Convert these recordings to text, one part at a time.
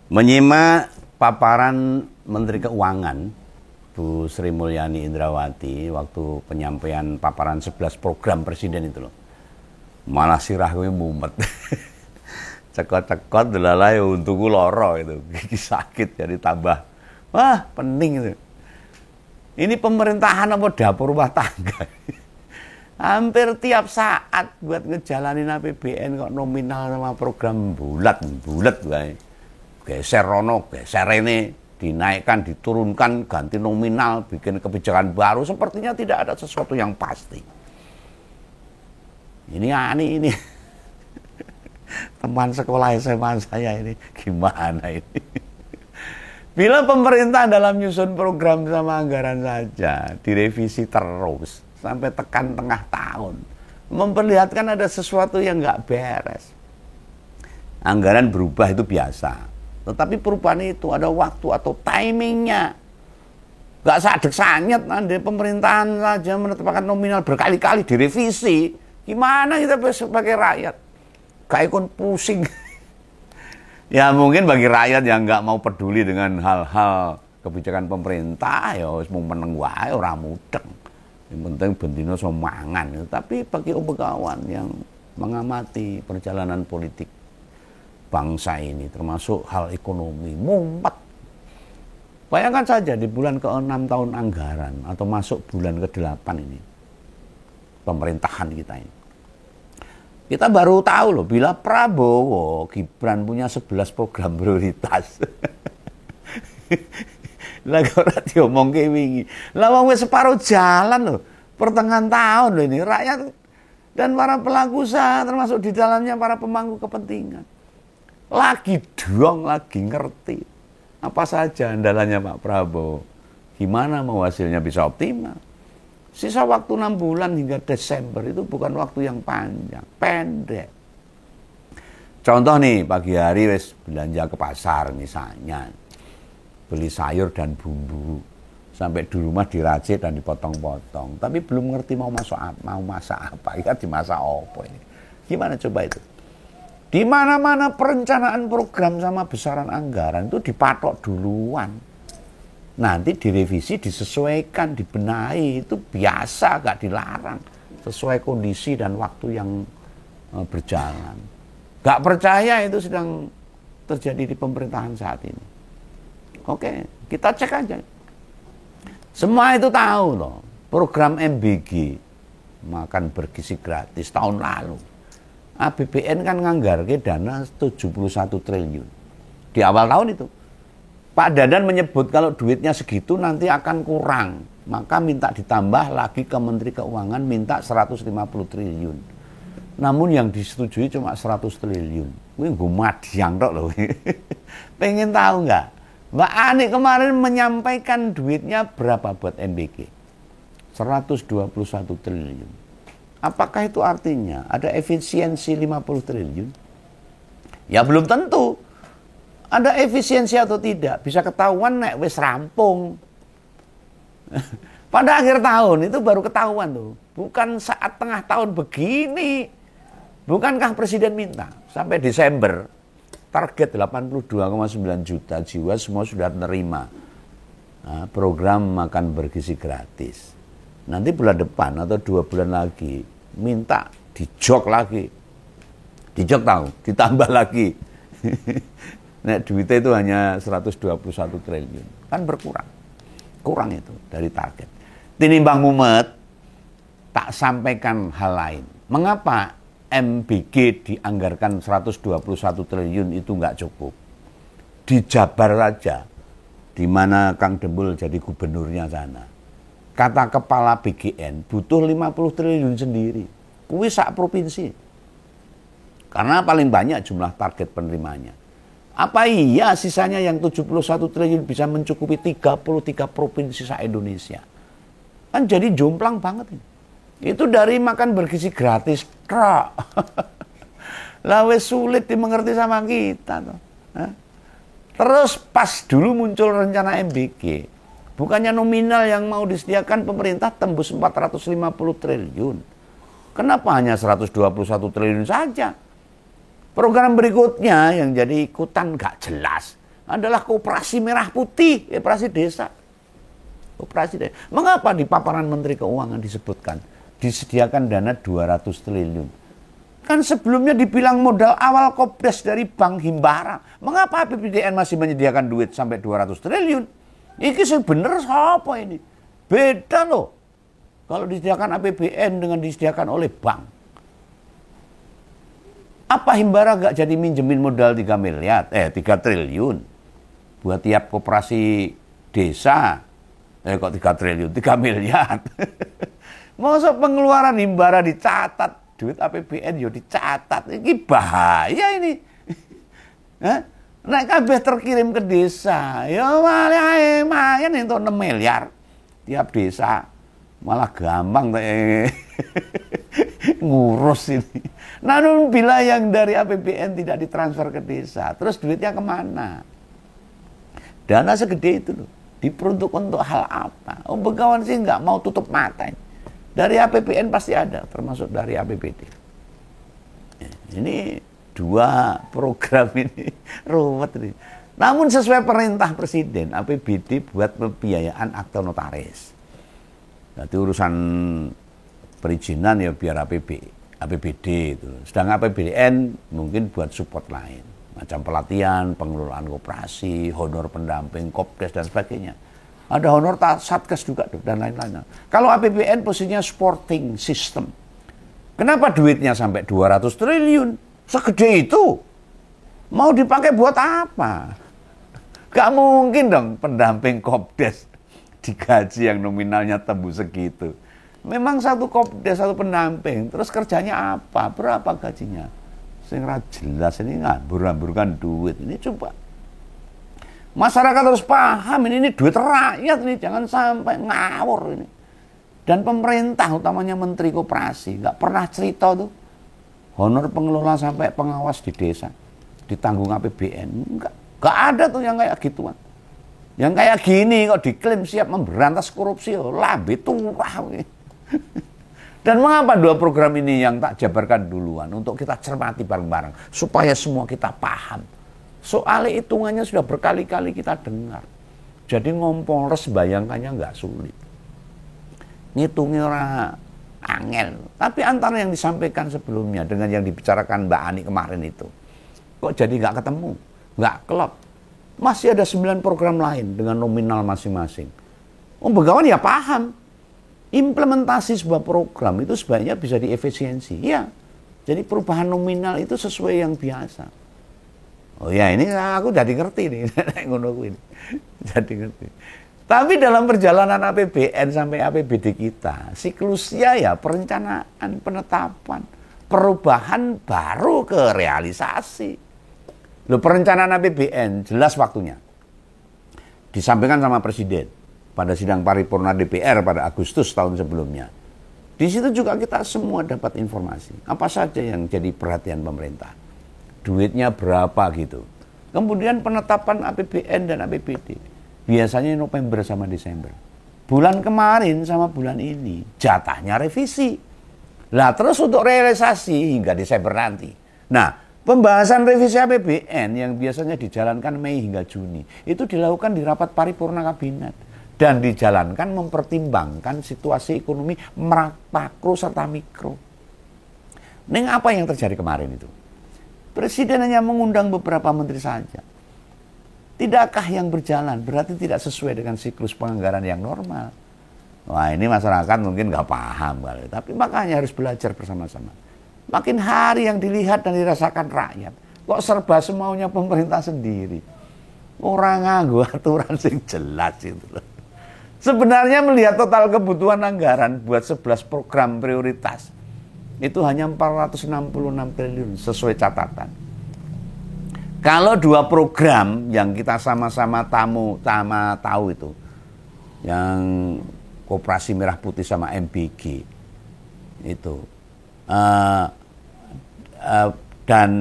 Menyimak paparan Menteri Keuangan Bu Sri Mulyani Indrawati waktu penyampaian paparan 11 program Presiden itu loh. Malah sirah gue mumet. Cekot-cekot delalai untukku loro itu. Gigi sakit jadi tambah. Wah, pening itu. Ini pemerintahan apa dapur rumah tangga? Hampir tiap saat buat ngejalanin APBN kok nominal sama program bulat gue. Geser rono, geser ini, dinaikkan, diturunkan, ganti nominal, bikin kebijakan baru, sepertinya tidak ada sesuatu yang pasti. Ini aneh ini. Teman sekolah SMA saya ini, gimana ini? Bila pemerintah dalam nyusun program sama anggaran saja, direvisi terus, sampai tekan tengah tahun, memperlihatkan ada sesuatu yang nggak beres. Anggaran berubah itu biasa. Tetapi perubahan itu ada waktu atau timingnya. Gak sadek-sanyet nanti pemerintahan saja menetapkan nominal berkali-kali direvisi. Gimana kita sebagai rakyat? Gak ikut pusing. Ya mungkin bagi rakyat yang gak mau peduli dengan hal-hal kebijakan pemerintah, ya mau meneng wae ora mudeng. Yang penting bendino somangan. Tapi bagi kawan yang mengamati perjalanan politik bangsa ini, termasuk hal ekonomi, mumpet. Bayangkan saja di bulan ke-6 tahun anggaran, atau masuk bulan ke-8 ini, pemerintahan kita ini. Kita baru tahu loh, bila Prabowo, Gibran punya 11 program prioritas. Lah ora diomong ke wingi. Lah wong wis separuh jalan loh, pertengahan tahun loh ini, rakyat dan para pelaku usaha, termasuk di dalamnya para pemangku kepentingan. Lagi ngerti apa saja andalannya Pak Prabowo, gimana mau hasilnya bisa optimal. Sisa waktu 6 bulan hingga Desember itu bukan waktu yang panjang, pendek. Contoh nih, pagi hari wis belanja ke pasar misalnya, beli sayur dan bumbu, sampai di rumah diracik dan dipotong-potong, tapi belum ngerti mau masak apa, ya dimasak apa ini. Gimana coba itu? Di mana-mana perencanaan program sama besaran anggaran itu dipatok duluan. Nanti direvisi, disesuaikan, dibenahi, itu biasa, gak dilarang. Sesuai kondisi dan waktu yang berjalan. Gak percaya itu sedang terjadi di pemerintahan saat ini. Oke, kita cek aja. Semua itu tahu loh, program MBG, makan bergizi gratis tahun lalu. APBN kan nganggarke dana 71 triliun. Di awal tahun itu. Pak Dadan menyebut kalau duitnya segitu nanti akan kurang. Maka minta ditambah lagi ke Menteri Keuangan minta 150 triliun. Namun yang disetujui cuma 100 triliun. Wih, gue madiang tok loh. Pengen tahu nggak? Mbak Ani kemarin menyampaikan duitnya berapa buat MBG? 121 triliun. Apakah itu artinya ada efisiensi 50 triliun? Ya belum tentu. Ada efisiensi atau tidak, bisa ketahuan nek wis rampung. Pada akhir tahun itu baru ketahuan tuh. Bukan saat tengah tahun begini. Bukankah Presiden minta sampai Desember target 82,9 juta jiwa semua sudah menerima program makan bergizi gratis. Nanti bulan depan atau 2 bulan lagi minta dijok lagi. Dijok tahu, ditambah lagi. Nek duitnya itu hanya 121 triliun. Kan berkurang. Kurang itu dari target. Tinimbang mumet, tak sampaikan hal lain. Mengapa MBG dianggarkan 121 triliun itu nggak cukup? Di Jabar saja, di mana Kang Dembul jadi gubernurnya sana. Kata kepala BGN butuh 50 triliun sendiri. Kuwi sak provinsi. Karena paling banyak jumlah target penerimanya. Apa iya sisanya yang 71 triliun bisa mencukupi 33 provinsi se-Indonesia? Kan jadi jomplang banget ini. Itu dari makan bergizi gratis, krak. Lah wes sulit dimengerti sama kita tuh. Terus pas dulu muncul rencana MBG, bukannya nominal yang mau disediakan pemerintah tembus 450 triliun. Kenapa hanya 121 triliun saja? Program berikutnya yang jadi ikutan gak jelas adalah koperasi merah putih, koperasi desa. Koperasi desa. Mengapa di paparan Menteri Keuangan disebutkan disediakan dana 200 triliun? Kan sebelumnya dibilang modal awal Kopdes dari Bank Himbara. Mengapa APBDN masih menyediakan duit sampai 200 triliun? Ini sebenarnya apa ini? Beda loh. Kalau disediakan APBN dengan disediakan oleh bank. Apa Himbara gak jadi minjemin modal 3 triliun buat tiap koperasi desa? Kok 3 triliun? 3 miliar. Masa pengeluaran Himbara dicatat, duit APBN yo dicatat. Ini bahaya ini. Nek kabeh terkirim ke desa, ya malah lumayan itu 6 miliar tiap desa. Malah gampang ngurus ini. Namun bila yang dari APBN tidak ditransfer ke desa, terus duitnya kemana? Dana segede itu loh, diperuntuk untuk hal apa? Begawan sih nggak mau tutup mata ini. Dari APBN pasti ada, termasuk dari APBD. Ini dua program ini ruwet ini. Namun sesuai perintah Presiden, APBD buat pembiayaan akte notaris. Jadi urusan perizinan ya biar APBD itu. Sedangkan APBDN mungkin buat support lain. Macam pelatihan, pengelolaan koperasi, honor pendamping, Kopdes dan sebagainya. Ada honor Satgas juga dan lain-lainnya. Kalau APBN posisinya supporting system. Kenapa duitnya sampai 200 triliun? Segede itu. Mau dipakai buat apa? Gak mungkin dong pendamping Kopdes digaji yang nominalnya tembus segitu. Memang satu Kopdes, satu pendamping, terus kerjanya apa? Berapa gajinya? Sing ra jelas ini ngambur-amburkan duit. Ini coba. Masyarakat harus paham ini duit rakyat ini, jangan sampai ngawur ini. Dan pemerintah utamanya Menteri Koperasi nggak pernah cerita tuh honor pengelola sampai pengawas di desa ditanggung APBN. Nggak ada tuh yang kayak gituan. Yang kayak gini kok diklaim siap memberantas korupsi, lambe turah. Dan mengapa dua program ini yang tak jabarkan duluan untuk kita cermati bareng-bareng supaya semua kita paham. Soalnya hitungannya sudah berkali-kali kita dengar. Jadi ngompolres bayangkannya nggak sulit. Ngitungnya orang angel. Tapi antara yang disampaikan sebelumnya dengan yang dibicarakan Mbak Ani kemarin itu, kok jadi nggak ketemu, nggak klop. Masih ada 9 program lain dengan nominal masing-masing. Begawan ya paham. Implementasi sebuah program itu sebaiknya bisa diefisiensi. Ya, jadi perubahan nominal itu sesuai yang biasa. Oh ya, ini aku jadi ngerti nih. Jadi ngerti. Tapi dalam perjalanan APBN sampai APBD kita, siklusnya ya perencanaan, penetapan, perubahan baru ke realisasi. Loh, perencanaan APBN jelas waktunya. Disampaikan sama Presiden pada sidang paripurna DPR pada Agustus tahun sebelumnya. Di situ juga kita semua dapat informasi. Apa saja yang jadi perhatian pemerintah. Duitnya berapa gitu. Kemudian penetapan APBN dan APBD. Biasanya November sama Desember. Bulan kemarin sama bulan ini jatahnya revisi. Lah terus untuk realisasi hingga Desember nanti. Nah, pembahasan revisi APBN yang biasanya dijalankan Mei hingga Juni itu dilakukan di rapat paripurna kabinet dan dijalankan mempertimbangkan situasi ekonomi makro serta mikro. Neng apa yang terjadi kemarin itu? Presiden hanya mengundang beberapa menteri saja. Tidakkah yang berjalan berarti tidak sesuai dengan siklus penganggaran yang normal? Wah, ini masyarakat mungkin nggak paham kali, tapi makanya harus belajar bersama-sama. Makin hari yang dilihat dan dirasakan rakyat, kok serba semaunya pemerintah sendiri. Orang nganggo aturan sing jelas itu. Sebenarnya melihat total kebutuhan anggaran buat 11 program prioritas, itu hanya 466 triliun sesuai catatan. Kalau dua program yang kita sama-sama tahu itu, yang Koperasi Merah Putih sama MBG itu, dan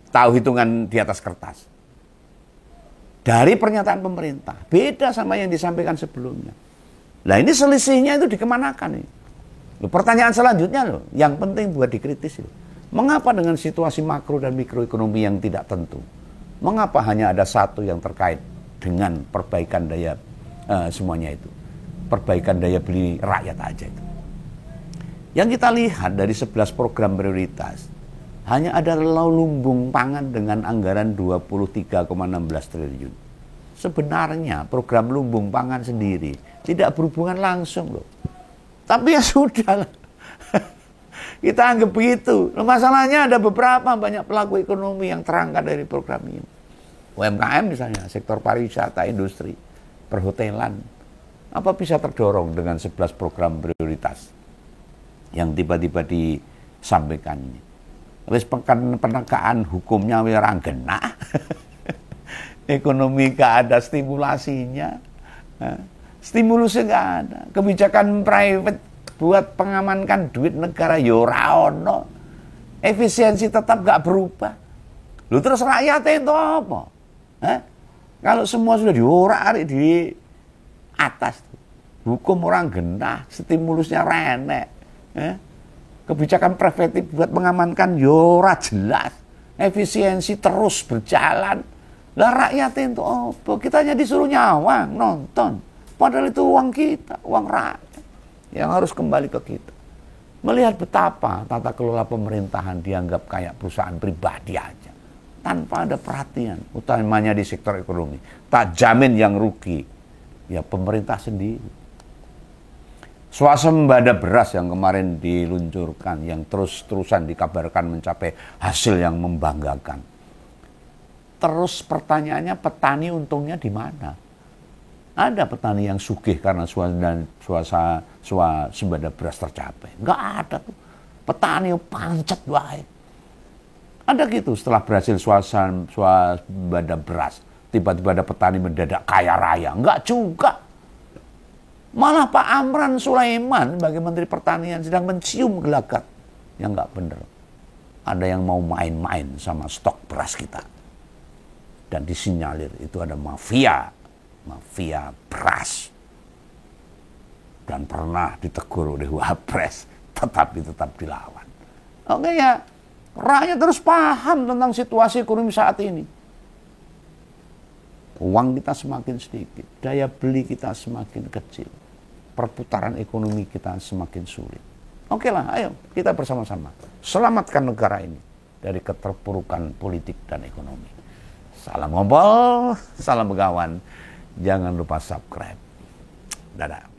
tahu hitungan di atas kertas. Dari pernyataan pemerintah, beda sama yang disampaikan sebelumnya. Nah ini selisihnya itu dikemanakan nih? Pertanyaan selanjutnya loh, yang penting buat dikritis loh. Mengapa dengan situasi makro dan mikroekonomi yang tidak tentu? Mengapa hanya ada satu yang terkait dengan perbaikan daya semuanya itu? Perbaikan daya beli rakyat aja itu. Yang kita lihat dari 11 program prioritas, hanya ada lumbung pangan dengan anggaran 23,16 triliun. Sebenarnya program lumbung pangan sendiri tidak berhubungan langsung loh. Tapi ya sudah lah. Kita anggap begitu. Masalahnya ada banyak pelaku ekonomi yang terangkat dari program ini. UMKM misalnya, sektor pariwisata, industri, perhotelan. Apa bisa terdorong dengan 11 program prioritas yang tiba-tiba disampaikan ini? Wis penegakan hukumnya orang genah. Ekonomi gak ada stimulasinya. Stimulusnya gak ada. Kebijakan private buat pengamankan duit negara ya ora ono. Efisiensi tetap gak berubah. Lu terus rakyatnya itu apa? Kalau semua sudah diorak-arik di atas, hukum orang genah, stimulusnya renek. Kebijakan preventif buat mengamankan yora jelas, efisiensi terus berjalan. Lah rakyat itu apa? Kita hanya disuruh nyawang, nonton. Padahal itu uang kita, uang rakyat yang harus kembali ke kita. Melihat betapa tata kelola pemerintahan dianggap kayak perusahaan pribadi aja, tanpa ada perhatian, utamanya di sektor ekonomi. Tak jamin yang rugi, ya pemerintah sendiri. Swasembada beras yang kemarin diluncurkan, yang terus-terusan dikabarkan mencapai hasil yang membanggakan. Terus pertanyaannya, petani untungnya di mana? Ada petani yang sugih karena swasembada beras tercapai? Enggak ada tuh. Petani pancet wae. Ada gitu setelah berhasil swasembada beras, tiba-tiba ada petani mendadak kaya raya? Enggak juga. Malah Pak Amran Sulaiman sebagai Menteri Pertanian sedang mencium gelagat. Yang nggak bener. Ada yang mau main-main sama stok beras kita. Dan disinyalir itu ada mafia beras. Dan pernah ditegur oleh Wapres, tetapi tetap dilawan. Oke ya, rakyat terus paham tentang situasi ekonomi saat ini. Uang kita semakin sedikit, daya beli kita semakin kecil. Perputaran ekonomi kita semakin sulit. Oke lah, ayo kita bersama-sama selamatkan negara ini dari keterpurukan politik dan ekonomi. Salam ngobrol, salam begawan. Jangan lupa subscribe. Dadah.